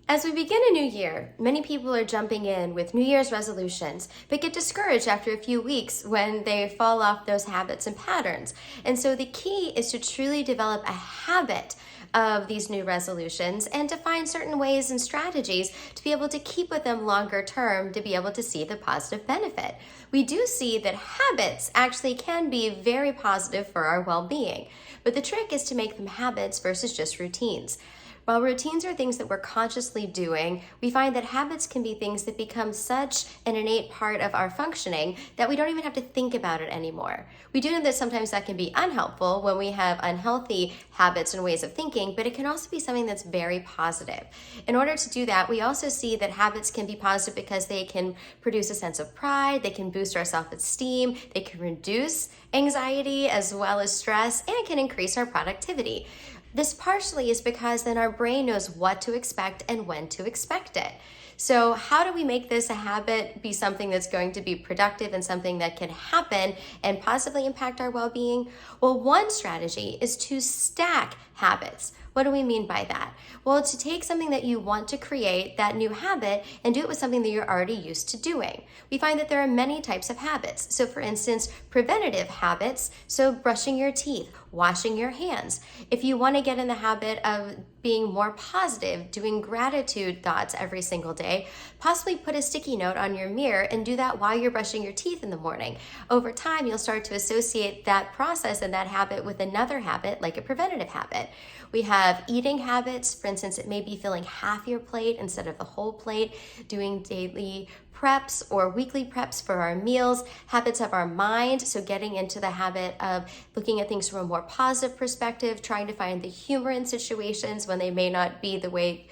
As we begin a new year, many people are jumping in with New Year's resolutions, but get discouraged after a few weeks when they fall off those habits and patterns. And so the key is to truly develop a habit of these new resolutions and to find certain ways and strategies to be able to keep with them longer term to be able to see the positive benefit. We do see that habits actually can be very positive for our well-being, but the trick is to make them habits versus just routines. While routines are things that we're consciously doing, we find that habits can be things that become such an innate part of our functioning that we don't even have to think about it anymore. We do know that sometimes that can be unhelpful when we have unhealthy habits and ways of thinking, but it can also be something that's very positive. In order to do that, we also see that habits can be positive because they can produce a sense of pride, they can boost our self-esteem, they can reduce anxiety as well as stress, and can increase our productivity. This partially is because then our brain knows what to expect and when to expect it. So how do we make this a habit, be something that's going to be productive and something that can happen and positively impact our well-being? Well, one strategy is to stack habits. What do we mean by that? Well, to take something that you want to create, that new habit, and do it with something that you're already used to doing. We find that there are many types of habits. So for instance, preventative habits, so brushing your teeth, washing your hands. If you want to get in the habit of being more positive, doing gratitude thoughts every single day, possibly put a sticky note on your mirror and do that while you're brushing your teeth in the morning. Over time, you'll start to associate that process and that habit with another habit, like a preventative habit. We have eating habits. For instance, it may be filling half your plate instead of the whole plate, doing daily preps or weekly preps for our meals, habits of our mind, so getting into the habit of looking at things from a more positive perspective, trying to find the humor in situations when they may not be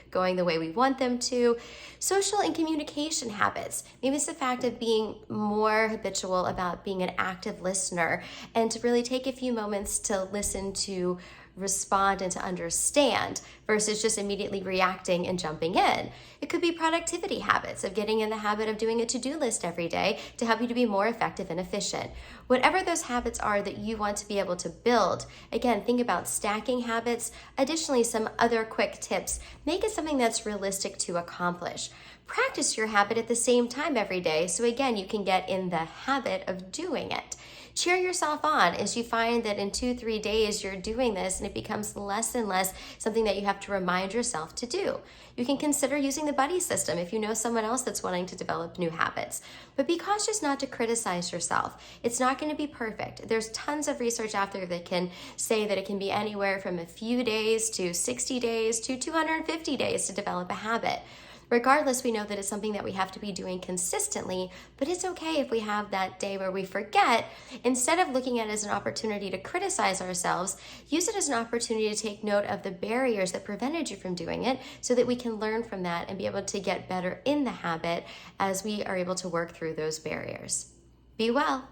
going the way we want them to. Social and communication habits. Maybe it's the fact of being more habitual about being an active listener and to really take a few moments to listen, to respond, and to understand versus just immediately reacting and jumping in. It could be productivity habits of getting in the habit of doing a to-do list every day to help you to be more effective and efficient. Whatever those habits are that you want to be able to build, again, think about stacking habits. Additionally, some other quick tips. Make it something that's realistic to accomplish. Practice your habit at the same time every day so again, you can get in the habit of doing it. Cheer yourself on as you find that in 2-3 days you're doing this and it becomes less and less something that you have to remind yourself to do. You can consider using the buddy system if you know someone else that's wanting to develop new habits. But be cautious not to criticize yourself. It's not going to be perfect. There's tons of research out there that can say that it can be anywhere from a few days to 60 days to 250 days to develop a habit. Regardless, we know that it's something that we have to be doing consistently, but it's okay if we have that day where we forget. Instead of looking at it as an opportunity to criticize ourselves, use it as an opportunity to take note of the barriers that prevented you from doing it so that we can learn from that and be able to get better in the habit as we are able to work through those barriers. Be well.